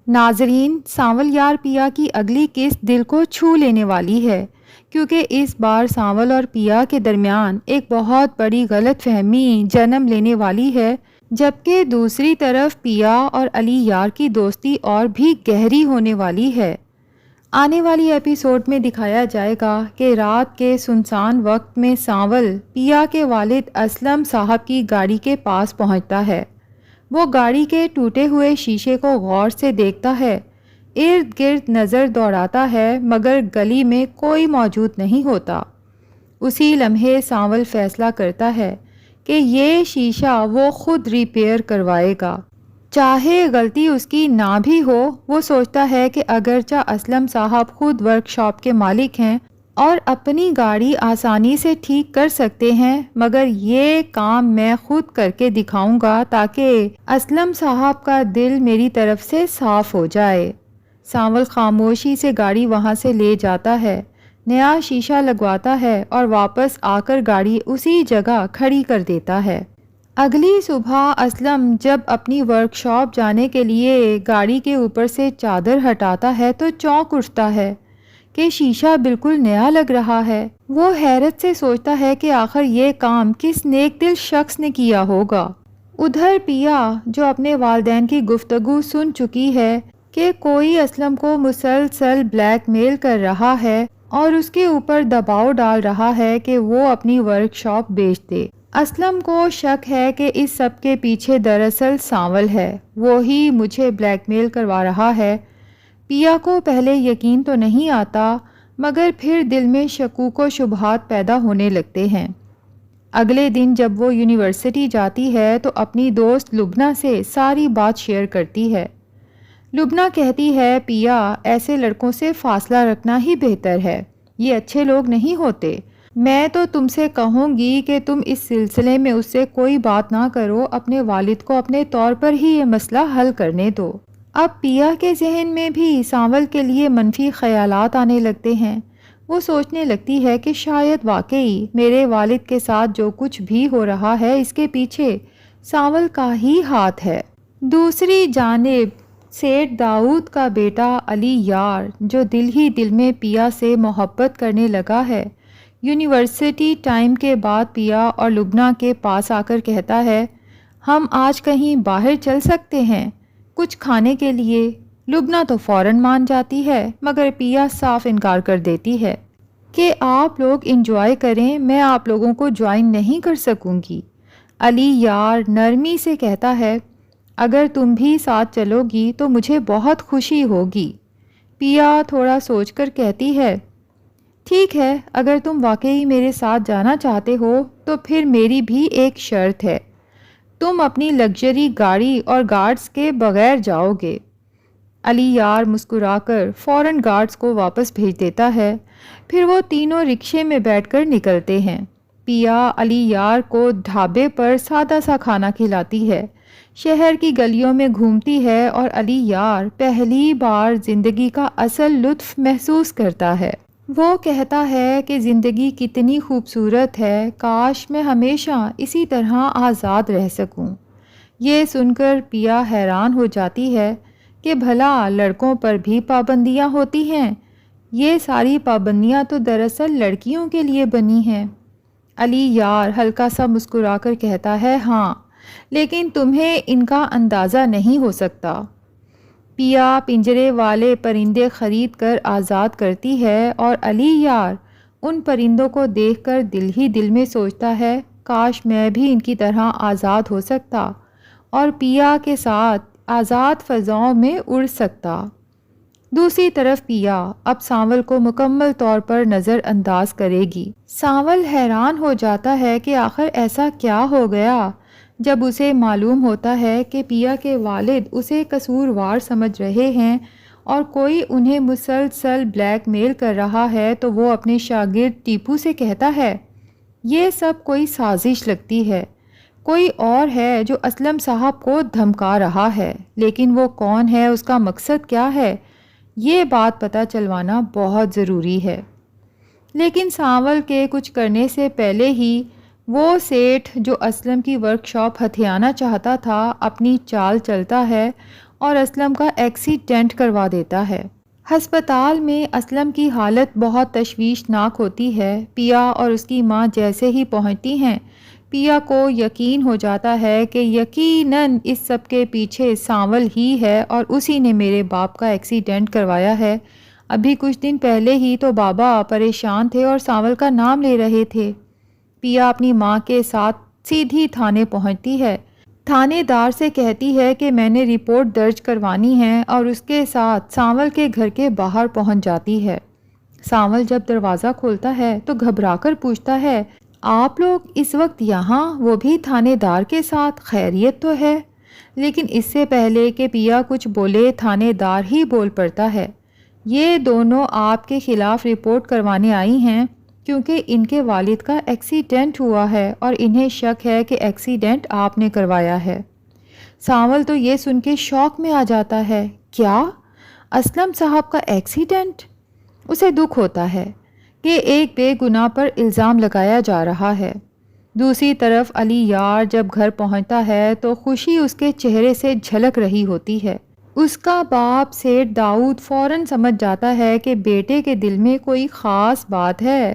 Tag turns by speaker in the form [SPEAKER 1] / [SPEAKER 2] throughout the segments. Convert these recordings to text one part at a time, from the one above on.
[SPEAKER 1] ناظرین، سانول یار پیا کی اگلی قسط دل کو چھو لینے والی ہے، کیونکہ اس بار سانول اور پیا کے درمیان ایک بہت بڑی غلط فہمی جنم لینے والی ہے، جبکہ دوسری طرف پیا اور علی یار کی دوستی اور بھی گہری ہونے والی ہے۔ آنے والی ایپیسوڈ میں دکھایا جائے گا کہ رات کے سنسان وقت میں سانول پیا کے والد اسلم صاحب کی گاڑی کے پاس پہنچتا ہے۔ وہ گاڑی کے ٹوٹے ہوئے شیشے کو غور سے دیکھتا ہے، ارد گرد نظر دوڑاتا ہے مگر گلی میں کوئی موجود نہیں ہوتا۔ اسی لمحے سانول فیصلہ کرتا ہے کہ یہ شیشہ وہ خود ریپیئر کروائے گا، چاہے غلطی اس کی نہ بھی ہو۔ وہ سوچتا ہے کہ اگرچہ اسلم صاحب خود ورک شاپ کے مالک ہیں اور اپنی گاڑی آسانی سے ٹھیک کر سکتے ہیں، مگر یہ کام میں خود کر کے دکھاؤں گا تاکہ اسلم صاحب کا دل میری طرف سے صاف ہو جائے۔ سانول خاموشی سے گاڑی وہاں سے لے جاتا ہے، نیا شیشہ لگواتا ہے اور واپس آ کر گاڑی اسی جگہ کھڑی کر دیتا ہے۔ اگلی صبح اسلم جب اپنی ورک شاپ جانے کے لیے گاڑی کے اوپر سے چادر ہٹاتا ہے تو چونک اٹھتا ہے کہ شیشہ بالکل نیا لگ رہا ہے۔ وہ حیرت سے سوچتا ہے کہ آخر یہ کام کس نیک دل شخص نے کیا ہوگا۔ ادھر پیا جو اپنے والدین کی گفتگو سن چکی ہے کہ کوئی اسلم کو مسلسل بلیک میل کر رہا ہے اور اس کے اوپر دباؤ ڈال رہا ہے کہ وہ اپنی ورک شاپ بیچ دے۔ اسلم کو شک ہے کہ اس سب کے پیچھے دراصل سانول ہے، وہی مجھے بلیک میل کروا رہا ہے۔ پیا کو پہلے یقین تو نہیں آتا مگر پھر دل میں شکوک و شبہات پیدا ہونے لگتے ہیں۔ اگلے دن جب وہ یونیورسٹی جاتی ہے تو اپنی دوست لبنہ سے ساری بات شیئر کرتی ہے۔ لبنہ کہتی ہے، پیا، ایسے لڑکوں سے فاصلہ رکھنا ہی بہتر ہے، یہ اچھے لوگ نہیں ہوتے۔ میں تو تم سے کہوں گی کہ تم اس سلسلے میں اس سے کوئی بات نہ کرو، اپنے والد کو اپنے طور پر ہی یہ مسئلہ حل کرنے دو۔ اب پیا کے ذہن میں بھی سانول کے لیے منفی خیالات آنے لگتے ہیں۔ وہ سوچنے لگتی ہے کہ شاید واقعی میرے والد کے ساتھ جو کچھ بھی ہو رہا ہے اس کے پیچھے سانول کا ہی ہاتھ ہے۔ دوسری جانب سیٹھ داؤد کا بیٹا علی یار جو دل ہی دل میں پیا سے محبت کرنے لگا ہے، یونیورسٹی ٹائم کے بعد پیا اور لبنہ کے پاس آ کر کہتا ہے، ہم آج کہیں باہر چل سکتے ہیں کچھ کھانے کے لیے۔ لبنہ تو فوراً مان جاتی ہے مگر پیا صاف انکار کر دیتی ہے کہ آپ لوگ انجوائے کریں، میں آپ لوگوں کو جوائن نہیں کر سکوں گی۔ علی یار نرمی سے کہتا ہے، اگر تم بھی ساتھ چلو گی تو مجھے بہت خوشی ہوگی۔ پیا تھوڑا سوچ کر کہتی ہے، ٹھیک ہے، اگر تم واقعی میرے ساتھ جانا چاہتے ہو تو پھر میری بھی ایک شرط ہے، تم اپنی لگژری گاڑی اور گارڈز کے بغیر جاؤ گے۔ علی یار مسکرا کر فوراً گارڈز کو واپس بھیج دیتا ہے، پھر وہ تینوں رکشے میں بیٹھ کر نکلتے ہیں۔ پیا علی یار کو ڈھابے پر سادہ سا کھانا کھلاتی ہے، شہر کی گلیوں میں گھومتی ہے اور علی یار پہلی بار زندگی کا اصل لطف محسوس کرتا ہے۔ وہ کہتا ہے کہ زندگی کتنی خوبصورت ہے، کاش میں ہمیشہ اسی طرح آزاد رہ سکوں۔ یہ سن کر پیا حیران ہو جاتی ہے کہ بھلا لڑکوں پر بھی پابندیاں ہوتی ہیں؟ یہ ساری پابندیاں تو دراصل لڑکیوں کے لیے بنی ہیں۔ علی یار ہلکا سا مسکرا کر کہتا ہے، ہاں، لیکن تمہیں ان کا اندازہ نہیں ہو سکتا۔ پیا پنجرے والے پرندے خرید کر آزاد کرتی ہے اور علی یار ان پرندوں کو دیکھ کر دل ہی دل میں سوچتا ہے، کاش میں بھی ان کی طرح آزاد ہو سکتا اور پیا کے ساتھ آزاد فضاؤں میں اڑ سکتا۔ دوسری طرف پیا اب سانول کو مکمل طور پر نظر انداز کرے گی۔ سانول حیران ہو جاتا ہے کہ آخر ایسا کیا ہو گیا جب اسے معلوم ہوتا ہے کہ پیا کے والد اسے قصوروار سمجھ رہے ہیں اور کوئی انہیں مسلسل بلیک میل کر رہا ہے تو وہ اپنے شاگرد ٹیپو سے کہتا ہے، یہ سب کوئی سازش لگتی ہے، کوئی اور ہے جو اسلم صاحب کو دھمکا رہا ہے، لیکن وہ کون ہے، اس کا مقصد کیا ہے، یہ بات پتہ چلوانا بہت ضروری ہے۔ لیکن سانول کے کچھ کرنے سے پہلے ہی وہ سیٹھ جو اسلم کی ورک شاپ ہتھیانا چاہتا تھا اپنی چال چلتا ہے اور اسلم کا ایکسیڈنٹ کروا دیتا ہے۔ ہسپتال میں اسلم کی حالت بہت تشویشناک ہوتی ہے۔ پیا اور اس کی ماں جیسے ہی پہنچتی ہیں، پیا کو یقین ہو جاتا ہے کہ یقیناً اس سب کے پیچھے سانول ہی ہے اور اسی نے میرے باپ کا ایکسیڈنٹ کروایا ہے۔ ابھی کچھ دن پہلے ہی تو بابا پریشان تھے اور سانول کا نام لے رہے تھے۔ پیا اپنی ماں کے ساتھ سیدھی تھانے پہنچتی ہے۔ تھانے دار سے کہتی ہے کہ میں نے رپورٹ درج کروانی ہے اور اس کے ساتھ سانول کے گھر کے باہر پہنچ جاتی ہے۔ سانول جب دروازہ کھولتا ہے تو گھبرا کر پوچھتا ہے، آپ لوگ اس وقت یہاں، وہ بھی تھانے دار کے ساتھ، خیریت تو ہے؟ لیکن اس سے پہلے کہ پیا کچھ بولے تھانے دار ہی بول پڑتا ہے، یہ دونوں آپ کے خلاف رپورٹ کروانے آئی ہیں کیونکہ ان کے والد کا ایکسیڈنٹ ہوا ہے اور انہیں شک ہے کہ ایکسیڈنٹ آپ نے کروایا ہے۔ سانول تو یہ سن کے شوق میں آ جاتا ہے، کیا؟ اسلم صاحب کا ایکسیڈنٹ؟ اسے دکھ ہوتا ہے کہ ایک بے گناہ پر الزام لگایا جا رہا ہے۔ دوسری طرف علی یار جب گھر پہنچتا ہے تو خوشی اس کے چہرے سے جھلک رہی ہوتی ہے۔ اس کا باپ سیٹھ داؤد فوراً سمجھ جاتا ہے کہ بیٹے کے دل میں کوئی خاص بات ہے،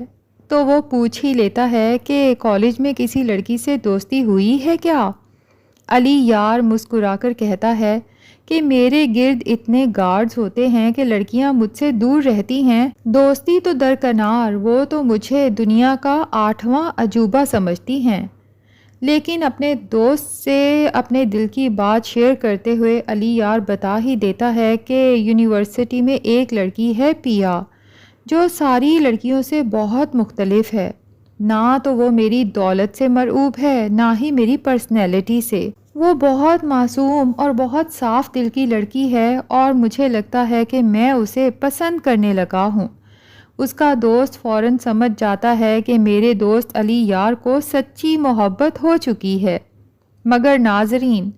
[SPEAKER 1] تو وہ پوچھ ہی لیتا ہے کہ کالج میں کسی لڑکی سے دوستی ہوئی ہے کیا؟ علی یار مسکرا کر کہتا ہے کہ میرے گرد اتنے گارڈز ہوتے ہیں کہ لڑکیاں مجھ سے دور رہتی ہیں، دوستی تو درکنار، وہ تو مجھے دنیا کا 8واں عجوبہ سمجھتی ہیں۔ لیکن اپنے دوست سے اپنے دل کی بات شیئر کرتے ہوئے علی یار بتا ہی دیتا ہے کہ یونیورسٹی میں ایک لڑکی ہے پیا، جو ساری لڑکیوں سے بہت مختلف ہے۔ نہ تو وہ میری دولت سے مرعوب ہے، نہ ہی میری پرسنالٹی سے۔ وہ بہت معصوم اور بہت صاف دل کی لڑکی ہے اور مجھے لگتا ہے کہ میں اسے پسند کرنے لگا ہوں۔ اس کا دوست فوراً سمجھ جاتا ہے کہ میرے دوست علی یار کو سچی محبت ہو چکی ہے۔ مگر ناظرین،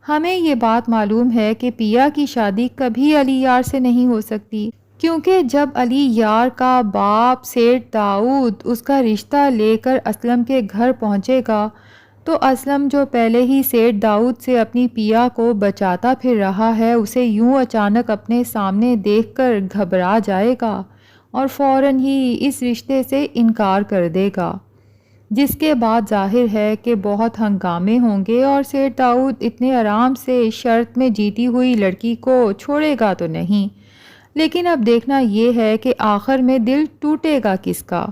[SPEAKER 1] ہمیں یہ بات معلوم ہے کہ پیا کی شادی کبھی علی یار سے نہیں ہو سکتی، کیونکہ جب علی یار کا باپ سیٹھ داؤد اس کا رشتہ لے کر اسلم کے گھر پہنچے گا تو اسلم جو پہلے ہی سیٹھ داؤد سے اپنی پیا کو بچاتا پھر رہا ہے، اسے یوں اچانک اپنے سامنے دیکھ کر گھبرا جائے گا اور فوراً ہی اس رشتے سے انکار کر دے گا، جس کے بعد ظاہر ہے کہ بہت ہنگامے ہوں گے اور سیٹھ داؤد اتنے آرام سے شرط میں جیتی ہوئی لڑکی کو چھوڑے گا تو نہیں۔ لیکن اب دیکھنا یہ ہے کہ آخر میں دل ٹوٹے گا کس کا،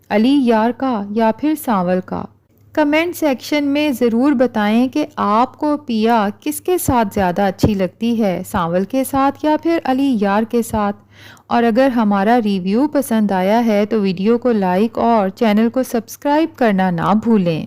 [SPEAKER 1] علی یار کا یا پھر سانول کا؟ کمنٹ سیکشن میں ضرور بتائیں کہ آپ کو پیا کس کے ساتھ زیادہ اچھی لگتی ہے، سانول کے ساتھ یا پھر علی یار کے ساتھ؟ اور اگر ہمارا ریویو پسند آیا ہے تو ویڈیو کو لائک اور چینل کو سبسکرائب کرنا نہ بھولیں۔